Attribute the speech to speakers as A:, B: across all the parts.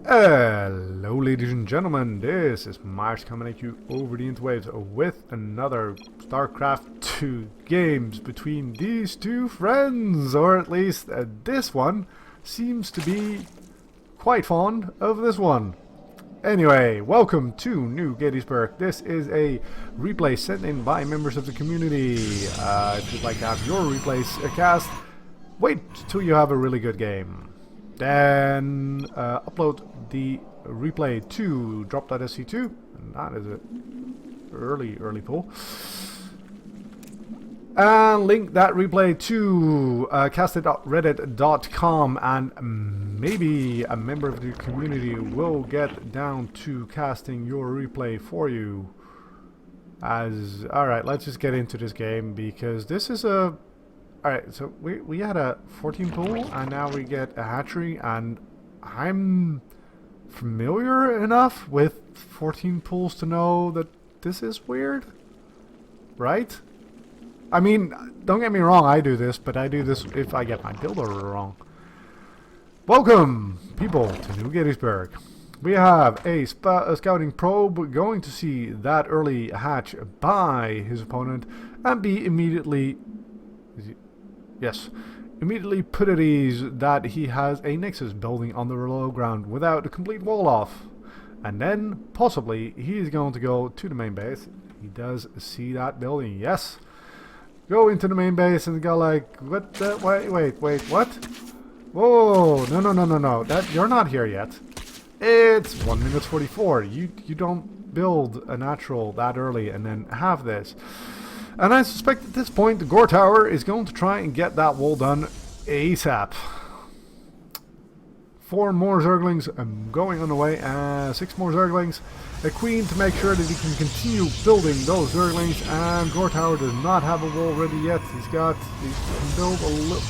A: Hello ladies and gentlemen, this is Mars coming at you over the interwaves with another StarCraft 2 games between these two friends, or at least this one seems to be quite fond of this one. Anyway, welcome to New Gettysburg. This is a replay sent in by members of the community. If you'd like to have your replays cast, wait till you have a really good game. Then upload the replay to drop.sc2, and that is an early pull. And link that replay to castit.reddit.com, and maybe a member of the community will get down to casting your replay for you. Alright, let's just get into this game, because this is a... Alright, so we had a 14 pool, and now we get a hatchery, and I'm familiar enough with 14 pools to know that this is weird, right? I mean, don't get me wrong, I do this, but I do this if I get my build order wrong. Welcome, people, to New Gettysburg. We have a scouting probe going to see that early hatch by his opponent and be immediately... immediately put at ease that he has a Nexus building on the low ground without a complete wall off. And then, possibly, he is going to go to the main base. He does see that building, yes. Go into the main base and go like, what the, wait, what? Whoa, no, that, you're not here yet. It's 1 minute 44. You don't build a natural that early and then have this. And I suspect at this point the Gorthauer is going to try and get that wall done ASAP. 4 more Zerglings going on the way, 6 more Zerglings. A Queen to make sure that he can continue building those Zerglings, and Gorthauer does not have a wall ready yet. He can build a little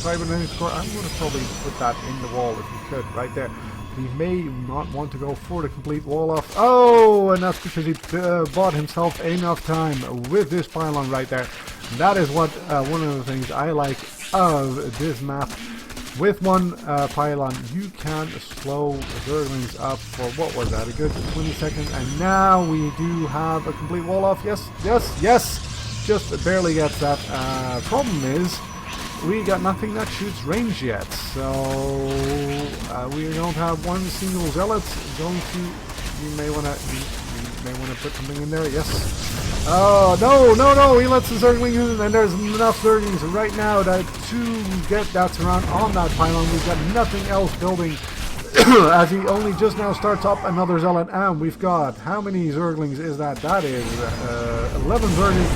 A: cybernetic core. I'm going to probably put that in the wall if he could, right there. He may not want to go for the complete wall off. Oh, and that's because he bought himself enough time with this pylon right there. And that is what one of the things I like of this map. With one pylon, you can slow Zerglings up for, what was that, a good 20 seconds. And now we do have a complete wall off. Yes. Just barely gets that. Problem is, we got nothing that shoots range yet, so we don't have one single zealot. You may want to put something in there. Yes. Oh no! He lets the Zerglings in, and there's enough Zerglings right now to get that surround on that pylon. We've got nothing else building, as he only just now starts up another zealot, and we've got, how many Zerglings is that? That is 11 Zerglings.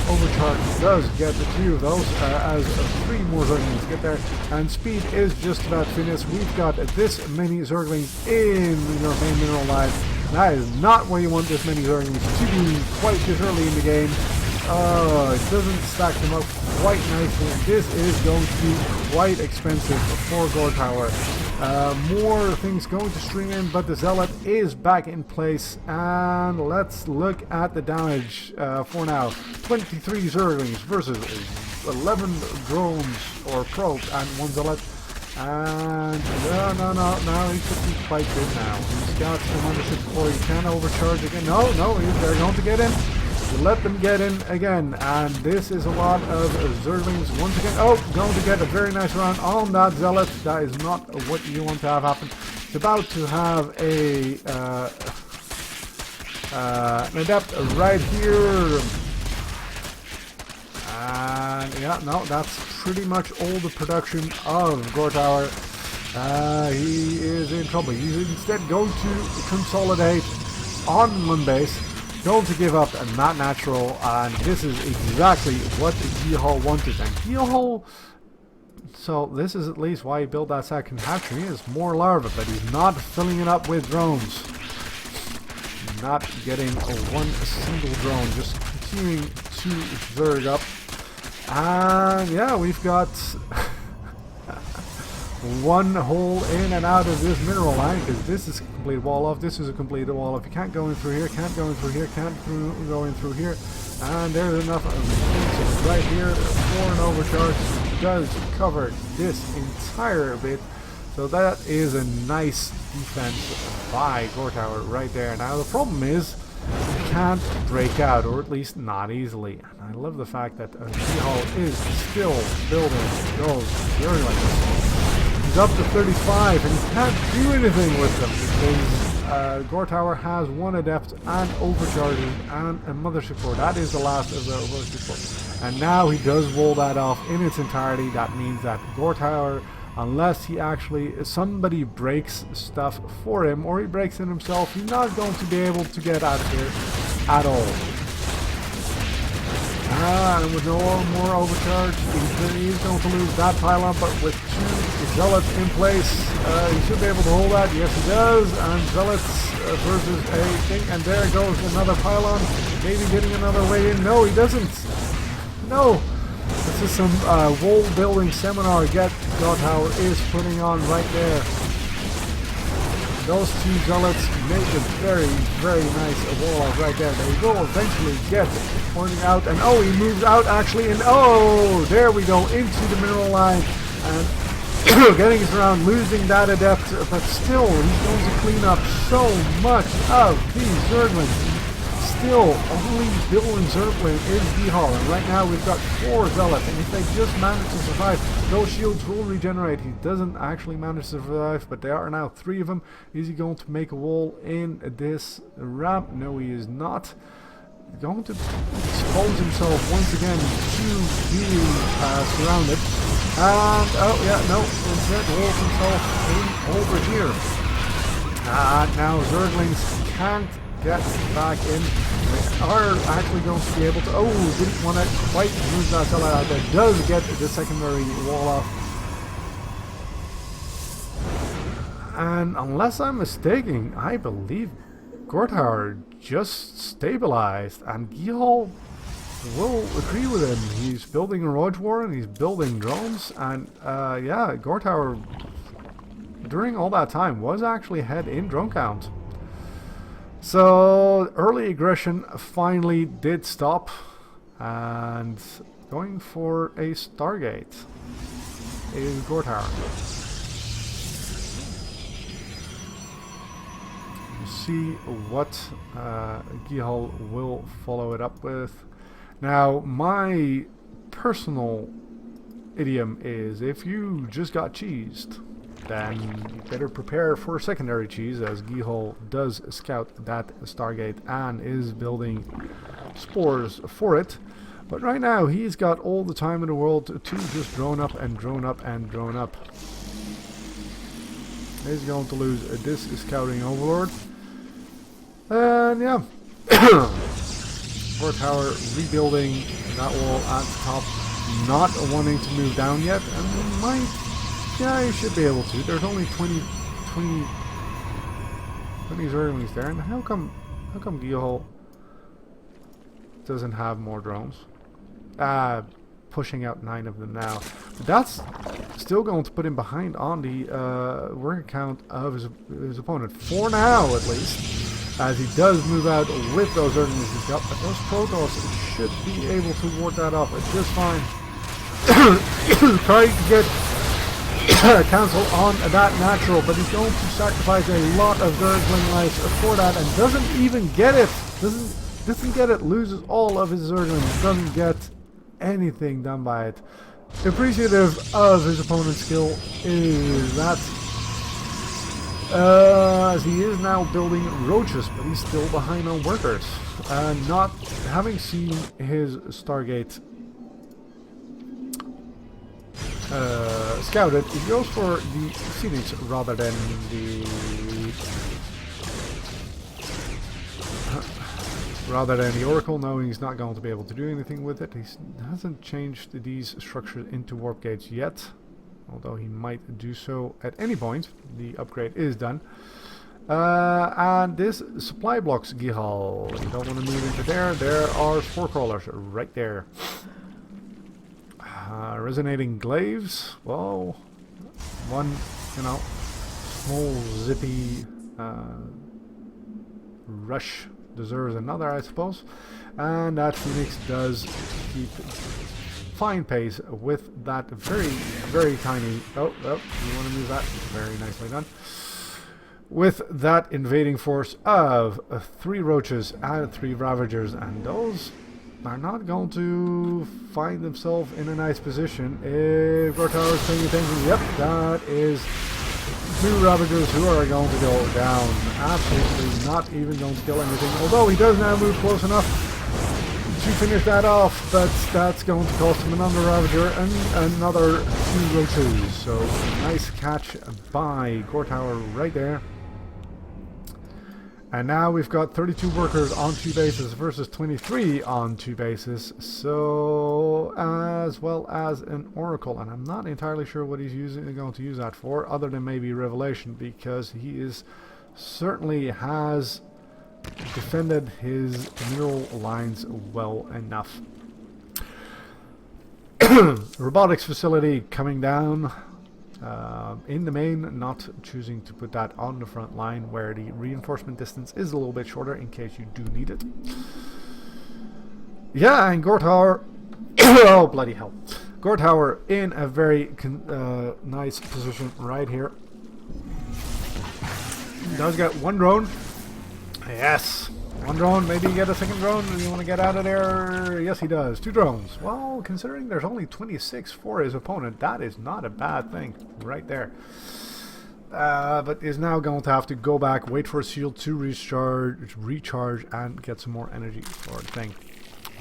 A: Overcharge does get a few of those, as 3 more Zerglings get there, and speed is just about finished. We've got this many Zerglings in your main mineral line. That is not where you want this many Zerglings to be quite this early in the game. It doesn't stack them up quite nicely. This is going to be quite expensive for Gorthauer. More things going to stream in, but the Zealot is back in place. And let's look at the damage for now. 23 Zerglings versus 11 drones or probes and 1 Zealot. And no, he should be quite good now. He's got some undership core. He can overcharge again. No, they're going to get in. Let them get in again, and this is a lot of Zerglings once again. Oh, going to get a very nice round on that Zealot. That is not what you want to have happen. It's about to have a an adept right here. And yeah, no, that's pretty much all the production of Gorthauer. He is in trouble. He's instead going to consolidate on one base. Going to give up and not natural, and this is exactly what Gihal wanted. And Gihal, so this is at least why he built that second hatchery, is more larvae, but he's not filling it up with drones. Not getting one single drone, just continuing to zerg up. And yeah, we've got one hole in and out of this mineral line, because this is a complete wall off, this is a complete wall off. You can't go in through here, can't go in through here, can't go in through here. And there's enough of right here for an overcharge. Does cover this entire bit. So that is a nice defense by Gorthauer right there. Now the problem is, he can't break out, or at least not easily. And I love the fact that Gihal is still building those Zerglings. He's up to 35 and he can't do anything with them because Gorthauer has one adept and overcharges and a mothership core. That is the last of the mothership core. And now he does wall that off in its entirety. That means that Gorthauer, unless he actually, somebody breaks stuff for him, or he breaks it himself, he's not going to be able to get out of here at all. And with no more overcharge, he's going to lose that pylon, but with 2 zealots in place, he should be able to hold that. Yes, he does. And zealots versus a thing, and there goes another pylon, maybe getting another way in. No, he doesn't. No. This is some wall building seminar Gorthauer is putting on right there. Those 2 zealots make a very, very nice wall out right there. They will eventually get pointing out, and oh, he moves out actually, and oh, there we go, into the mineral line, and getting us around, losing that adept, but still, he's going to clean up so much of these Zerglings. Still, only building Zergling is Gihal, and right now we've got 4 zealots, and if they just manage to survive, those shields will regenerate. He doesn't actually manage to survive, but there are now 3 of them. Is he going to make a wall in this ramp? No, he is not. He's going to expose himself once again to being surrounded. And, oh yeah, no, instead walls himself in over here. Now Zerglings can't get back in. They are actually going to be able to, oh, didn't want to quite use that zealot out there. Does get the secondary wall off. And unless I'm mistaken, I believe Gorthauer just stabilized, and Gihal will agree with him. He's building a Roach Warren, he's building drones, and yeah, Gorthauer during all that time was actually ahead in drone count. So early aggression finally did stop, and going for a Stargate is Gorthauer. See what Gihal will follow it up with. Now, my personal idiom is, if you just got cheesed, then you better prepare for secondary cheese, as Gihal does scout that Stargate and is building spores for it. But right now, he's got all the time in the world to just drone up and drone up and drone up. He's going to lose this scouting overlord. And yeah, Gorthauer rebuilding that wall at the top, not wanting to move down yet, and might, yeah, he should be able to. There's only 20 Zerglings there, and how come Gihal doesn't have more drones? Pushing out 9 of them now. But that's still going to put him behind on the working count of his opponent, for now at least. As he does move out with those Zerglings he's got, but those Protoss should be able to ward that off just fine. Trying to get cancel on that natural, but he's going to sacrifice a lot of Zergling lives for that, and doesn't even get it. Doesn't get it. Loses all of his Zerglings. Doesn't get anything done by it. Appreciative of his opponent's skill is that. As he is now building roaches, but he's still behind on workers. Not having seen his Stargate scouted, he goes for the Phoenix rather than the Oracle, knowing he's not going to be able to do anything with it. He hasn't changed these structures into warp gates yet, although he might do so at any point. The upgrade is done. And this supply blocks Gihal. You don't want to move into there. There are spore crawlers right there. Resonating glaives. Well, one, small zippy rush deserves another, I suppose. And that Phoenix does keep fine pace with that very, very tiny... Oh, you want to move that? Very nicely done. With that invading force of 3 roaches and 3 ravagers, and those are not going to find themselves in a nice position if Gorthauer is paying attention. Yep, that is 2 ravagers who are going to go down. Absolutely not even going to kill anything, although he does now move close enough to finish that off, but that's going to cost him another ravager and another 2 roaches. So nice catch by Gorthauer right there. And now we've got 32 workers on 2 bases versus 23 on 2 bases, so as well as an oracle, and I'm not entirely sure what he's going to use that for, other than maybe revelation, because he is certainly has defended his mineral lines well enough. Robotics facility coming down. In the main, not choosing to put that on the front line where the reinforcement distance is a little bit shorter in case you do need it. Yeah, and Gorthauer, oh bloody hell, Gorthauer in a very nice position right here. Does get 1 drone. Yes, 1 drone. Maybe you get a 2nd drone. Do you want to get out of there? Yes, he does. 2 drones. Well, considering there's only 26 for his opponent, that is not a bad thing right there. But is now going to have to go back, wait for a shield to recharge, and get some more energy for the thing.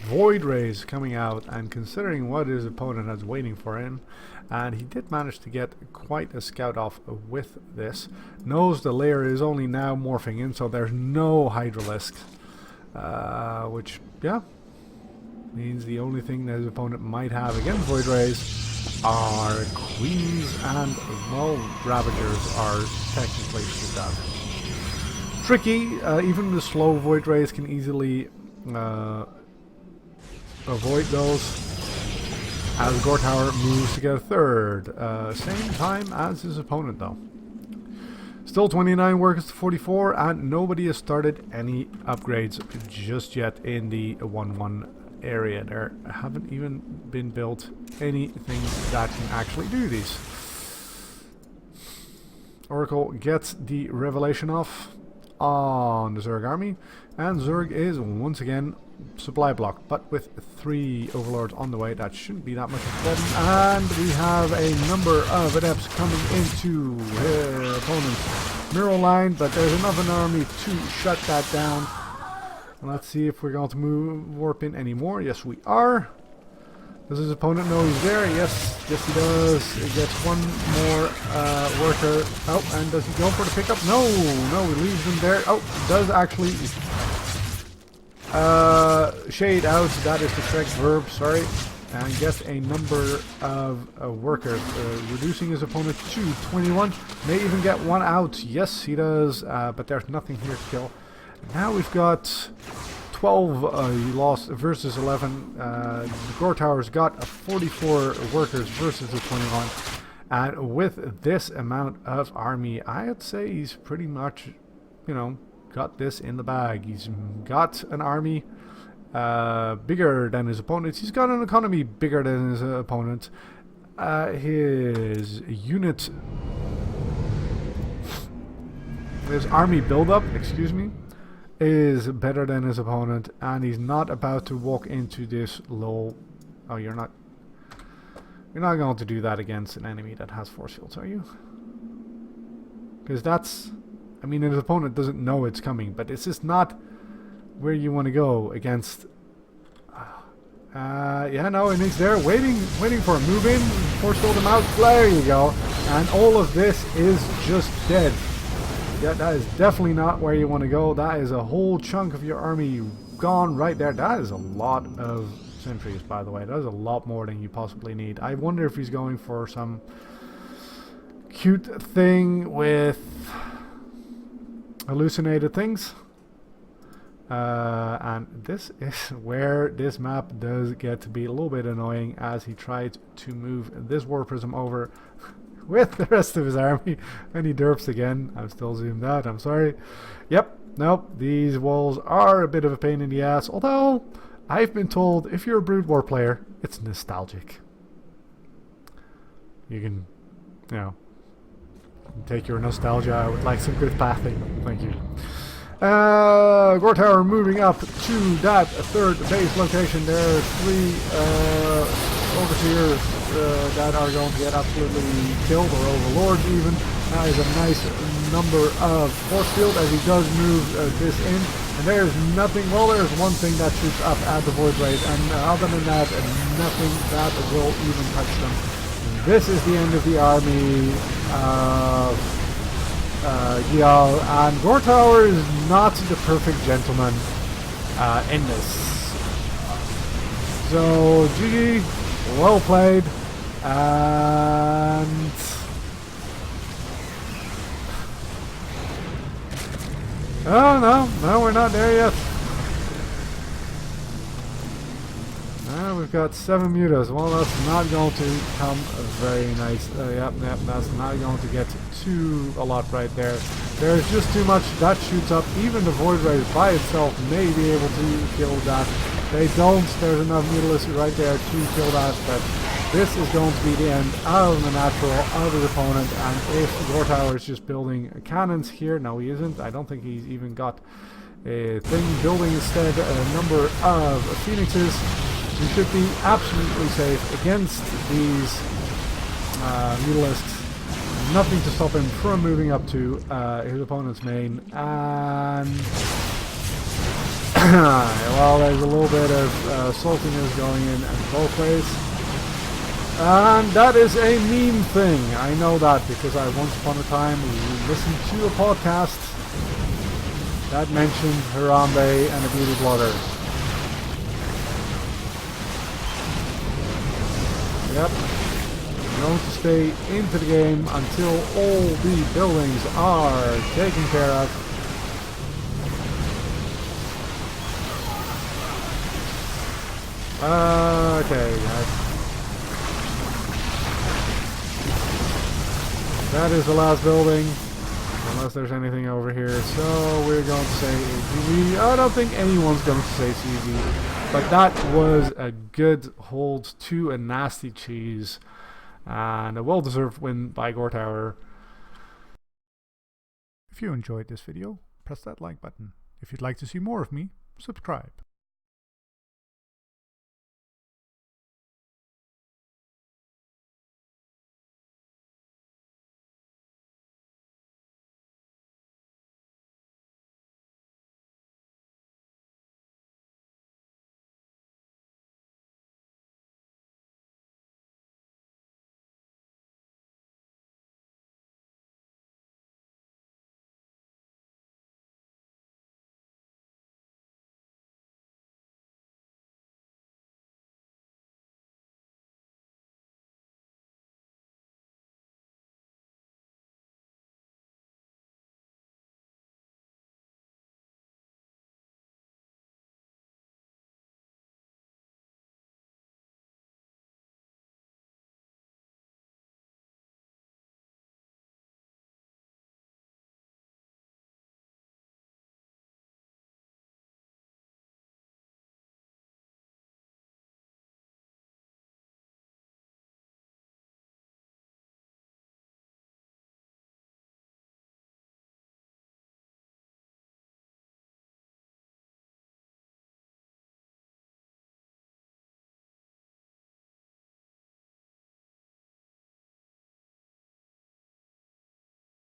A: Void Rays coming out, and considering what his opponent has waiting for him, and he did manage to get quite a scout off with this. Knows the layer is only now morphing in, so there's no Hydralisk, which, yeah, means the only thing that his opponent might have against Void Rays are Queens, and, well, Ravagers are technically shoot out. Tricky, even the slow Void Rays can easily avoid those, as Gorthauer moves to get a 3rd. Same time as his opponent though. Still 29 workers to 44, and nobody has started any upgrades just yet in the 1-1 area. There haven't even been built anything that can actually do these. Oracle gets the revelation off on the Zerg army, and Zerg is once again supply block, but with 3 overlords on the way. That shouldn't be that much of a problem. And we have a number of adepts coming into their opponent's mural line, but there's enough in the army to shut that down. Let's see if we're going to warp in anymore. Yes, we are. Does his opponent know he's there? Yes, yes he does. He gets 1 more worker. Oh, and does he go for the pickup? No, he leaves him there. Oh, does actually shade out, that is the correct verb, sorry, and gets a number of workers, reducing his opponent to 21. May even get 1 out. Yes, he does, but there's nothing here to kill. Now we've got 12 he lost versus 11. Gorthauer's got 44 workers versus the 21. And with this amount of army, I'd say he's pretty much, you know, got this in the bag. He's got an army bigger than his opponent. He's got an economy bigger than his opponent. His unit, his army buildup, excuse me, is better than his opponent, and he's not about to walk into this low. Oh, you're not going to do that against an enemy that has force fields, are you? Because that's, I mean, his opponent doesn't know it's coming, but it's just not where you want to go against. Yeah, no, and he's there waiting for a move in, force field him out. There you go, and all of this is just dead. Yeah, that is definitely not where you want to go. That is a whole chunk of your army gone right there. That is a lot of sentries, by the way. That is a lot more than you possibly need. I wonder if he's going for some cute thing with hallucinated things. And this is where this map does get to be a little bit annoying, as he tried to move this war prism over with the rest of his army, and he derps again. I'm still zoomed out, I'm sorry. Yep, nope, these walls are a bit of a pain in the ass, although I've been told if you're a Brood War player, it's nostalgic. You can, you know, take your nostalgia with like some good pathing. Thank you. Gorthauer moving up to that third base location. There are 3 overseers that are going to get absolutely killed, or overlords even. That is a nice number of force field as he does move this in. And there's nothing, well, there's one thing that shoots up at the Void Raid, and other than that, nothing that will even touch them. This is the end of the army of Gihal, and Gorthauer is not the perfect gentleman in this. So, GG, well played, and oh no, we're not there yet. We've got 7 mutas. Well, that's not going to come very nice. Yep, that's not going to get too a lot right there. There's just too much that shoots up. Even the Void Raid by itself may be able to kill that. They don't. There's enough mutalisks right there to kill that. But this is going to be the end of the natural of his opponent. And if Gorthauer is just building cannons here, no, he isn't. I don't think he's even got a thing. Building instead a number of phoenixes. He should be absolutely safe against these mutalisks. Nothing to stop him from moving up to his opponent's main. And well, there's a little bit of saltiness going in at both ways. And that is a meme thing. I know that because I once upon a time listened to a podcast that mentioned Harambe and a beauty blogger. Yep, I'm going to stay into the game until all the buildings are taken care of. Okay, that is the last building, unless there's anything over here. So we're going to say GG. I don't think anyone's going to say CG. But that was a good hold to a nasty cheese, and a well-deserved win by Gorthauer. If you enjoyed this video, press that like button. If you'd like to see more of me, subscribe.